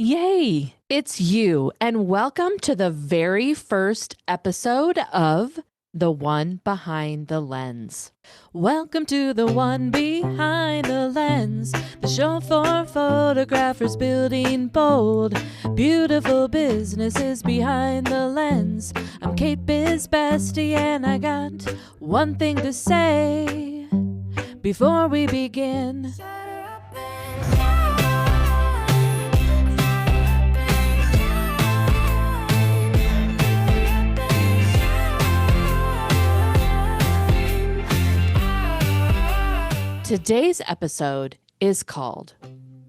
Yay! It's you, and welcome to the very first episode of The One Behind the Lens. Welcome to The One Behind the Lens, the show for photographers building bold, beautiful businesses behind the lens. I'm Kate Biz Bestie, and I got one thing to say before we begin. Today's episode is called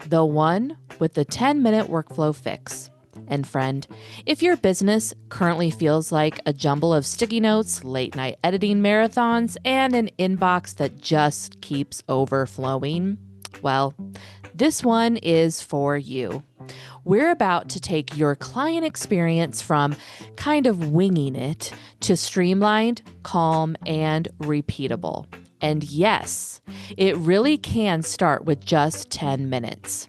The One with the 10-Minute Workflow Fix. And friend, if your business currently feels like a jumble of sticky notes, late-night editing marathons, and an inbox that just keeps overflowing, well, this one is for you. We're about to take your client experience from kind of winging it to streamlined, calm, and repeatable. And yes, it really can start with just 10 minutes.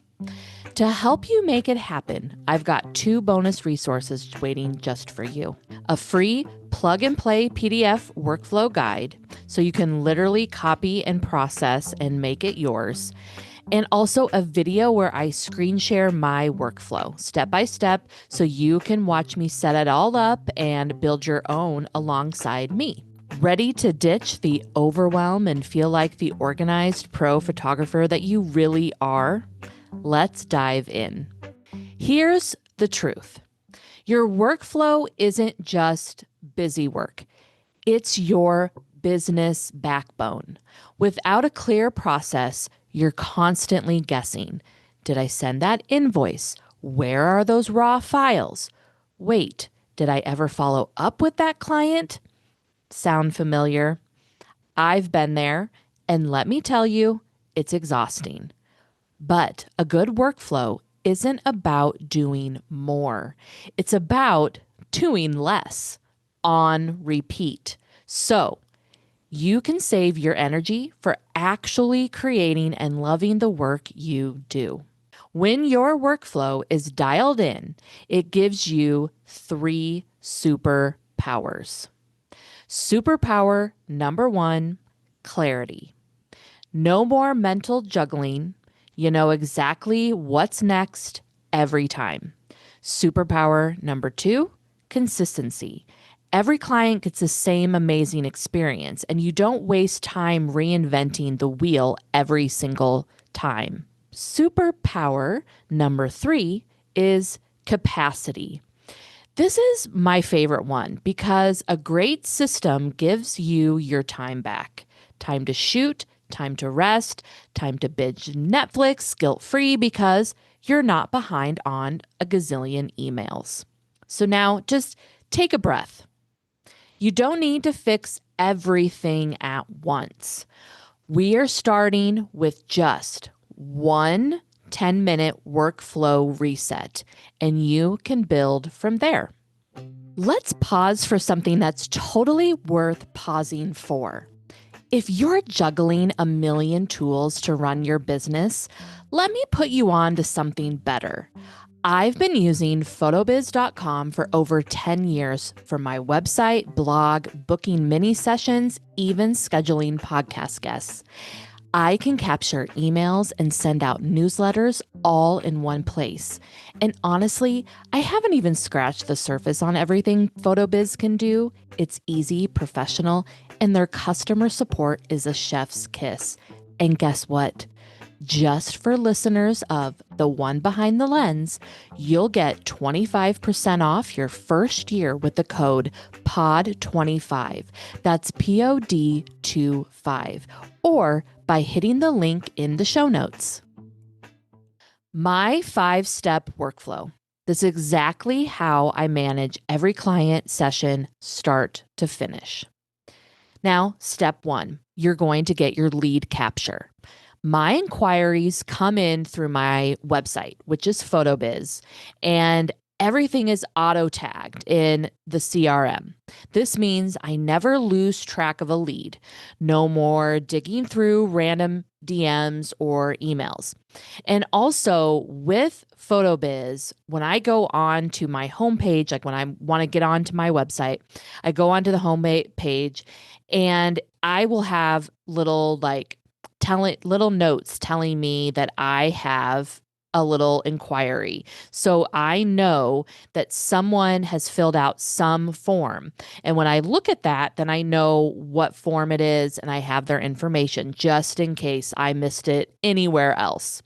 To help you make it happen, I've got 2 bonus resources waiting just for you. A free plug-and-play PDF workflow guide, so you can literally copy and process and make it yours. And also a video where I screen share my workflow step by step, so you can watch me set it all up and build your own alongside me. Ready to ditch the overwhelm and feel like the organized pro photographer that you really are? Let's dive in. Here's the truth. Your workflow isn't just busy work. It's your business backbone. Without a clear process, you're constantly guessing. Did I send that invoice? Where are those raw files? Wait, did I ever follow up with that client? Sound familiar? I've been there, and let me tell you, it's exhausting. But a good workflow isn't about doing more. It's about doing less on repeat. So you can save your energy for actually creating and loving the work you do. When your workflow is dialed in, it gives you 3 superpowers. Superpower number 1, clarity. No more mental juggling. You know exactly what's next every time. Superpower number 2, consistency. Every client gets the same amazing experience, and you don't waste time reinventing the wheel every single time. Superpower number 3 is capacity. This is my favorite one because a great system gives you your time back. Time to shoot, time to rest, time to binge Netflix guilt-free because you're not behind on a gazillion emails. So now just take a breath. You don't need to fix everything at once. We are starting with just one 10-minute workflow reset, and you can build from there. Let's pause for something that's totally worth pausing for. If you're juggling a million tools to run your business, let me put you on to something better. I've been using photobiz.com for over 10 years for my website, blog, booking mini sessions, even scheduling podcast guests. I can capture emails and send out newsletters all in one place. And honestly, I haven't even scratched the surface on everything PhotoBiz can do. It's easy, professional, and their customer support is a chef's kiss. And guess what? Just for listeners of The One Behind the Lens, you'll get 25% off your first year with the code POD25. That's POD25. Or by hitting the link in the show notes. My 5-step workflow. This is exactly how I manage every client session start to finish. Now, step 1, you're going to get your lead capture. My inquiries come in through my website, which is PhotoBiz, and everything is auto tagged in the CRM. This means I never lose track of a lead. No more digging through random DMs or emails. And also with PhotoBiz, when I go on to my homepage, like when I want to get onto my website, I go onto the home page and I will have little notes telling me that I have a little inquiry. So I know that someone has filled out some form. And when I look at that, then I know what form it is and I have their information just in case I missed it anywhere else.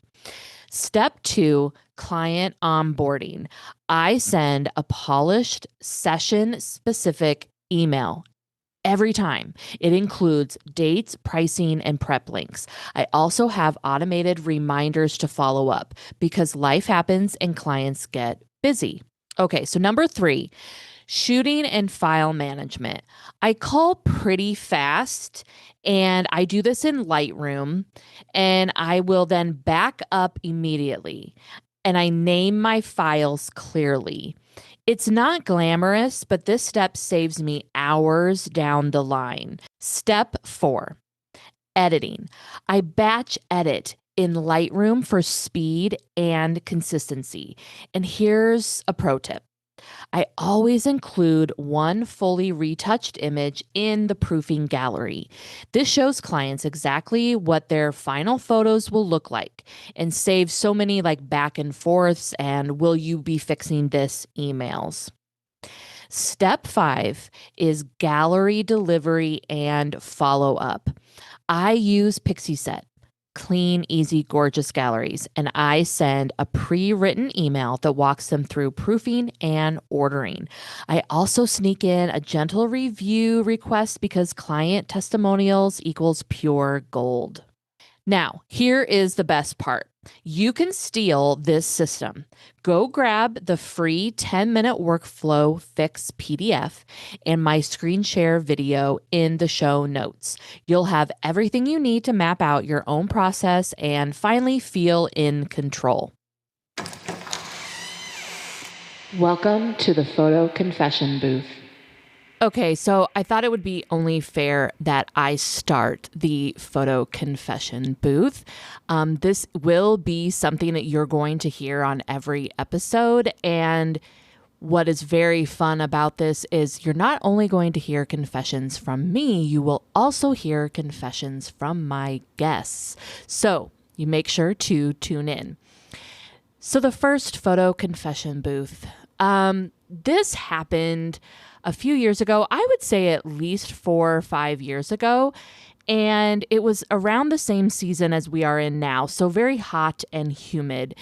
Step 2, client onboarding. I send a polished session specific email every time. It includes dates, pricing, and prep links. I also have automated reminders to follow up because life happens and clients get busy. Okay, so number 3, shooting and file management. I call pretty fast and I do this in Lightroom and I will then back up immediately and I name my files clearly. It's not glamorous, but this step saves me hours down the line. Step 4, editing. I batch edit in Lightroom for speed and consistency. And here's a pro tip. I always include one fully retouched image in the proofing gallery. This shows clients exactly what their final photos will look like and saves so many back and forths and will you be fixing this emails. Step 5 is gallery delivery and follow up. I use PixieSet, clean, easy, gorgeous galleries, and I send a pre-written email that walks them through proofing and ordering. I also sneak in a gentle review request because client testimonials equals pure gold. Now, here is the best part. You can steal this system. Go grab the free 10-minute workflow fix PDF and my screen share video in the show notes. You'll have everything you need to map out your own process and finally feel in control. Welcome to the photo confession booth. Okay, so I thought it would be only fair that I start the photo confession booth. This will be something that you're going to hear on every episode. And what is very fun about this is you're not only going to hear confessions from me, you will also hear confessions from my guests. So you make sure to tune in. So the first photo confession booth, this happened a few years ago. I would say at least 4 or 5 years ago. And it was around the same season as we are in now. So very hot and humid.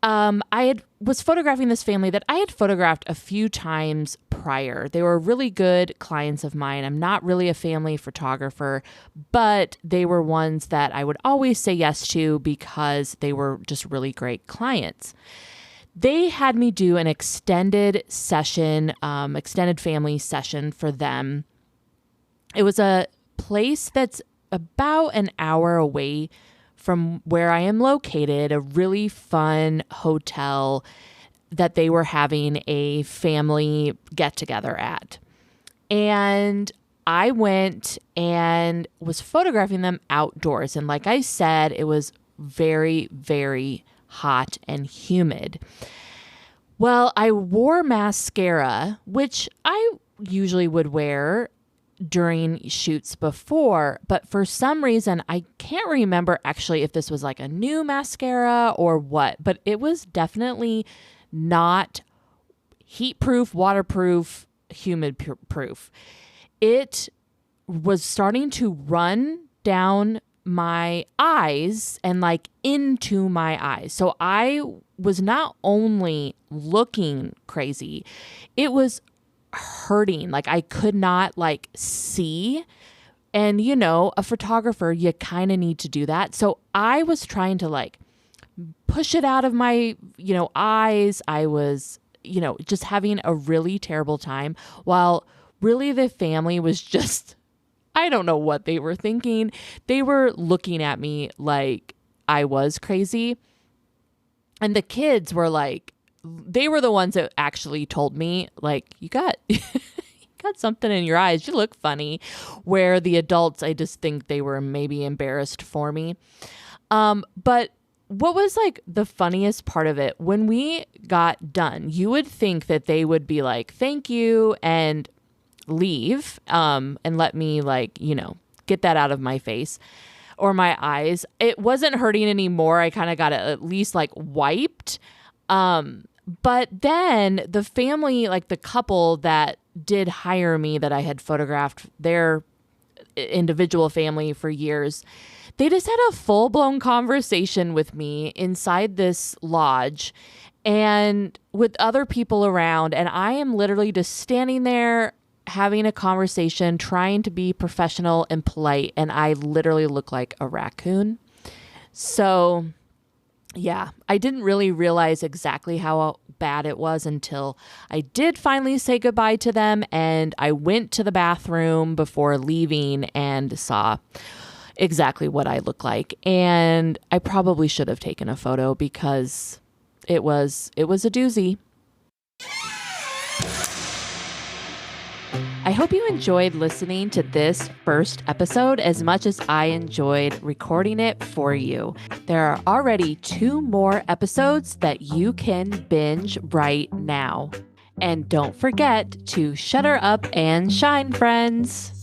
Was photographing this family that I had photographed a few times prior. They were really good clients of mine. I'm not really a family photographer, but they were ones that I would always say yes to because they were just really great clients. They had me do an extended session, extended family session for them. It was a place that's about an hour away from where I am located, a really fun hotel that they were having a family get together at. And I went and was photographing them outdoors. And like I said, it was very, very hot and humid. Well, I wore mascara, which I usually would wear during shoots before, but for some reason, I can't remember actually if this was like a new mascara or what, but it was definitely not heat-proof, waterproof, humid-proof. It was starting to run down my eyes and into my eyes. So I was not only looking crazy, it was hurting. I could not see. And a photographer, you kind of need to do that. So I was trying to push it out of my, eyes. I was, just having a really terrible time while really the family was just, I don't know what they were thinking. They were looking at me like I was crazy. And the kids were they were the ones that actually told me, like, you got something in your eyes. You look funny. Where the adults, I just think they were maybe embarrassed for me. But what was like the funniest part of it, when we got done, you would think that they would be like, thank you, and leave, and let me, like, get that out of my face or my eyes. It wasn't hurting anymore. I kind of got it at least like wiped. But then the family, like the couple that did hire me, that I had photographed their individual family for years, they just had a full-blown conversation with me inside this lodge and with other people around. And I am literally just standing there having a conversation, trying to be professional and polite. And I literally look like a raccoon. So yeah, I didn't really realize exactly how bad it was until I did finally say goodbye to them. And I went to the bathroom before leaving and saw exactly what I look like. And I probably should have taken a photo because it was a doozy. I hope you enjoyed listening to this first episode as much as I enjoyed recording it for you. There are already 2 more episodes that you can binge right now. And don't forget to shutter up and shine, friends.